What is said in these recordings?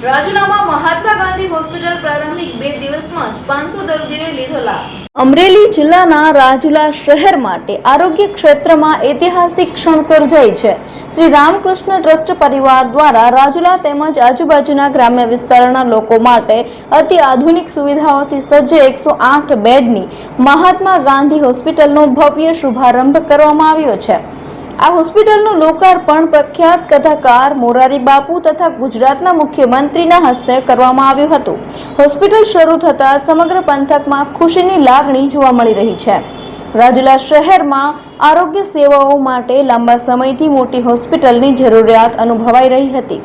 રાજુલામાં Mahatma Gandhi hospital પ્રારંભિક 2 દિવસમાં જ 500 દર્દીઓએ લીધો લાભ. અમરેલી જિલ્લાના રાજુલા શહેર માટે આરોગ્ય ક્ષેત્રમાં ઐતિહાસિક ક્ષણ સર્જાઈ છે. શ્રી રામકૃષ્ણ ટ્રસ્ટ પરિવાર દ્વારા રાજુલા તેમજ આજુબાજુના ગ્રામ્ય વિસ્તારના લોકો માટે અતિ આધુનિક સુવિધાઓથી સજ્જ 108 બેડની મહાત્મા ગાંધી હોસ્પિટલનો ભવ્ય શુભારંભ કરવામાં આવ્યો છે. આ હોસ્પિટલનું લોકાર્પણ પ્રખ્યાત કથાકાર મોરારી બાપુ તથા ગુજરાતના મુખ્યમંત્રીના હસ્તે કરવામાં આવ્યું હતું. હોસ્પિટલ શરૂ થતાં સમગ્ર પંથકમાં ખુશીની લાગણી જોવા મળી રહી છે. રાજુલા શહેરમાં આરોગ્ય સેવાઓ માટે લાંબા સમયથી મોટી હોસ્પિટલની જરૂરિયાત અનુભવાઈ રહી હતી.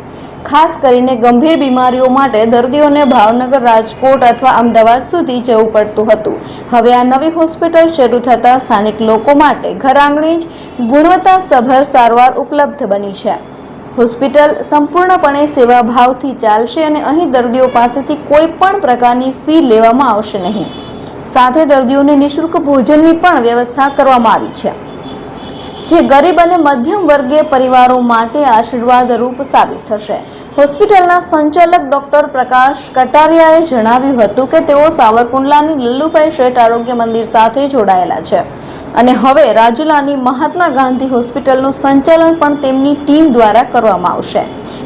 ખાસ કરીને ગંભીર બીમારીઓ માટે દર્દીઓને ભાવનગર, રાજકોટ અથવા અમદાવાદ સુધી જવું પડતું હતું. હવે આ નવી હોસ્પિટલ શરૂ થતાં સ્થાનિક લોકો માટે ઘર આંગણે જ ગુણવત્તાસભર સારવાર ઉપલબ્ધ બની છે. હોસ્પિટલ સંપૂર્ણપણે સેવાભાવથી ચાલશે અને અહીં દર્દીઓ પાસેથી કોઈ પણ પ્રકારની ફી લેવામાં આવશે નહીં. સાથે દર્દીઓને નિઃશુલ્ક ભોજનની પણ વ્યવસ્થા કરવામાં આવી છે, જે ગરીબ અને મધ્યમ વર્ગીય પરિવારો માટે આશીર્વાદરૂપ સાબિત થશે. હોસ્પિટલના સંચાલક ડોક્ટર પ્રકાશ કટારિયાએ જણાવ્યું હતું કે તેઓ સાવરકુંડલાની લલ્લુભાઈ શેઠ આરોગ્ય મંદિર સાથે જોડાયેલા છે અને હવે રાજુલાની મહાત્મા ગાંધી હોસ્પિટલનું સંચાલન પણ તેમની ટીમ દ્વારા કરવામાં આવશે.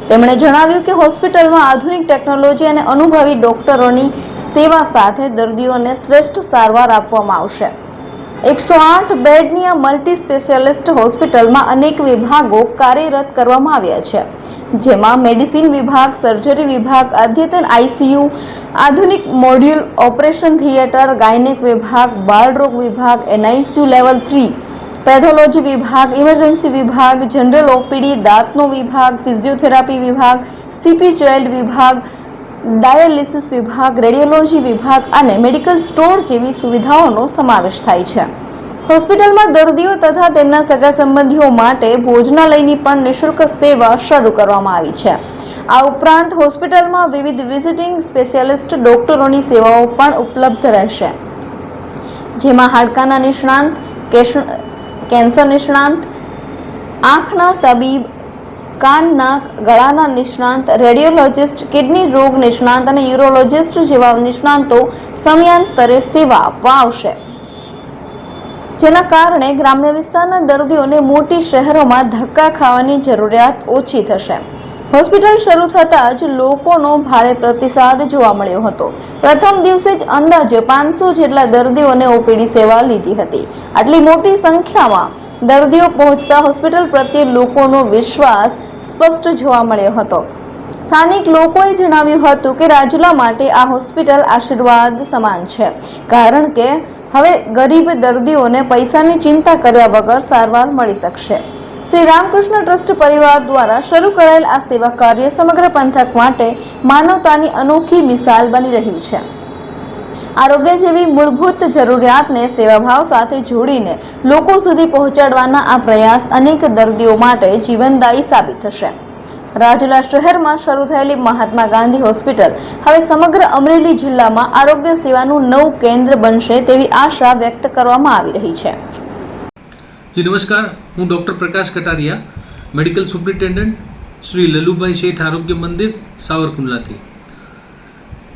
તેમણે જણાવ્યું કે હોસ્પિટલમાં આધુનિક ટેકનોલોજી અને અનુભવી ડોક્ટરોની સેવા સાથે દર્દીઓને શ્રેષ્ઠ સારવાર આપવામાં આવશે. 108 બેડની આ મલ્ટી સ્પેશિયાલિસ્ટ હોસ્પિટલમાં અનેક વિભાગો કાર્યરત કરવામાં આવ્યા છે, જેમાં મેડિસિન વિભાગ, સર્જરી વિભાગ, અદ્યતન આઈસીયુ, આધુનિક મોડ્યુલ, ઓપરેશન થિયેટર, ગાયનેક વિભાગ, બાળરોગ વિભાગ, એનઆઈસીયુ લેવલ 3, પેથોલોજી વિભાગ, ઇમરજન્સી વિભાગ, જનરલ ઓપીડી, દાંતનો વિભાગ, ફિઝિયોથેરાપી વિભાગ, સીપી ચાઇલ્ડ વિભાગ, ડાયાલિસિસ વિભાગ, રેડિયોલોજી વિભાગ અને મેડિકલ સ્ટોર જેવી સુવિધાઓનો સમાવેશ થાય છે. હોસ્પિટલમાં દર્દીઓ તથા તેમના સગા સંબંધીઓ માટે ભોજનાલયની પણ નિઃશુલ્ક સેવા શરૂ કરવામાં આવી છે. આ ઉપરાંત હોસ્પિટલમાં વિવિધ વિઝિટિંગ સ્પેશિયાલિસ્ટ ડોક્ટરોની સેવાઓ પણ ઉપલબ્ધ રહેશે, જેમાં હાડકાના નિષ્ણાંત, કેન્સર નિષ્ણાંત, આંખના તબીબ, કાન, નાક, ગળાના નિષ્ણાંત, રેડિયોલોજિસ્ટ, કિડની રોગ નિષ્ણાંત અને યુરોલોજિસ્ટ જેવા નિષ્ણાંતો સમયાંતરે સેવા આપવા આવશે, જેના કારણે ગ્રામ્ય વિસ્તારના દર્દીઓને મોટી શહેરોમાં ધક્કા ખાવાની જરૂરિયાત ઓછી થશે. હોસ્પિટલ શરૂ થતાં જ લોકોનો ભારે પ્રતિસાદ જોવા મળ્યો હતો. પ્રથમ દિવસે જ અંદાજે 500 જેટલા દર્દીઓને ઓપીડી સેવા લીધી હતી. આટલી મોટી સંખ્યામાં દર્દીઓ પહોંચતા હોસ્પિટલ પ્રત્યે લોકોનો વિશ્વાસ સ્પષ્ટ જોવા મળ્યો હતો. સ્થાનિક લોકોએ જણાવ્યું હતું કે રાજુલા માટે આ હોસ્પિટલ આશીર્વાદ સમાન છે, કારણ કે હવે ગરીબ દર્દીઓને પૈસાની ચિંતા કર્યા વગર સારવાર મળી શકશે. શ્રી રામકૃષ્ણ ટ્રસ્ટ પરિવાર દ્વારા શરૂ કરાયેલ આ સેવા કાર્ય સમગ્ર પંથક માટે માનવતાની અનોખી મિસાલ બની રહ્યું છે. આરોગ્ય જેવી મૂળભૂત જરૂરિયાતને સેવાભાવ સાથે જોડીને લોકો સુધી પહોંચાડવાના આ પ્રયાસ અનેક દર્દીઓ માટે જીવનદાયી સાબિત થશે. રાજુલા શહેરમાં શરૂ થયેલી મહાત્મા ગાંધી હોસ્પિટલ હવે સમગ્ર અમરેલી જિલ્લામાં આરોગ્ય સેવાનું નવું કેન્દ્ર બનશે તેવી આશા વ્યક્ત કરવામાં આવી રહી છે. જી નમસ્કાર, હું ડૉક્ટર પ્રકાશ કટારિયા, મેડિકલ સુપ્રિન્ટેન્ડન્ટ શ્રી લલ્લુભાઈ શેઠ આરોગ્ય મંદિર સાવરકુંડલાથી.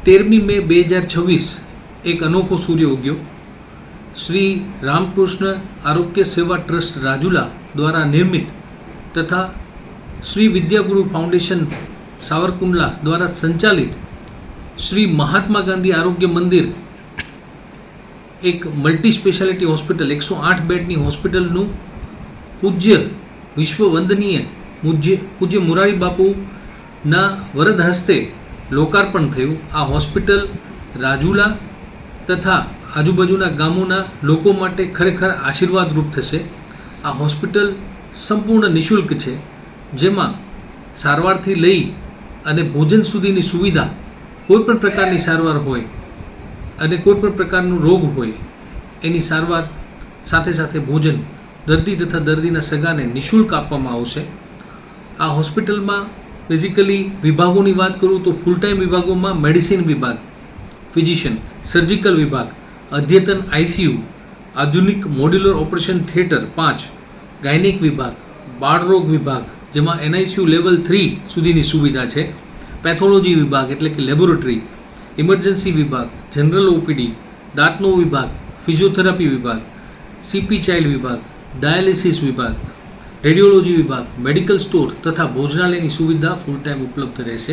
13મી મે 2026 એક અનોખો સૂર્ય ઉગ્યો. શ્રી રામકૃષ્ણ આરોગ્ય સેવા ટ્રસ્ટ રાજુલા દ્વારા નિર્મિત તથા શ્રી વિદ્યાગુરુ ફાઉન્ડેશન સાવરકુંડલા દ્વારા સંચાલિત શ્રી મહાત્મા ગાંધી આરોગ્ય મંદિર એક મલ્ટી સ્પેશિયાલિટી હોસ્પિટલ 108 બેડની હોસ્પિટલનું પૂજ્ય વિશ્વ વંદનીય પૂજ્ય મોરારી બાપુના વરદ હસ્તે લોકાર્પણ થયું. આ હોસ્પિટલ રાજુલા તથા આજુબાજુના ગામોના લોકો માટે ખરેખર આશીર્વાદરૂપ થશે. આ હોસ્પિટલ સંપૂર્ણ નિઃશુલ્ક છે, જેમાં સારવારથી લઈ અને ભોજન સુધીની સુવિધા, કોઈપણ પ્રકારની સારવાર હોય અને કોઈપણ પ્રકારનો રોગ હોય એની સારવાર સાથે સાથે ભોજન દર્દી તથા દર્દીના સગાને નિઃશુલ્ક આપવામાં આવશે. આ હોસ્પિટલમાં બેઝિકલી વિભાગોની વાત કરું તો ફૂલ ટાઈમ વિભાગોમાં મેડિસિન વિભાગ, ફિઝિશિયન, સર્જિકલ વિભાગ, અદ્યતન આઈસીયુ, આધુનિક મોડ્યુલર ઓપરેશન થિયેટર 5, ગાયનેક વિભાગ, બાળરોગ વિભાગ જેમાં એનઆઈસીયુ લેવલ 3 સુધીની સુવિધા છે, પેથોલોજી વિભાગ એટલે કે લેબોરેટરી, ઇમરજન્સી વિભાગ, જનરલ ઓપીડી, દાંતનો વિભાગ, ફિઝિયોથેરાપી વિભાગ, સીપી ચાઇલ્ડ વિભાગ, ડાયાલિસિસ વિભાગ, રેડિયોલોજી વિભાગ, મેડિકલ સ્ટોર તથા ભોજનાલયની સુવિધા ફૂલ ટાઈમ ઉપલબ્ધ રહેશે.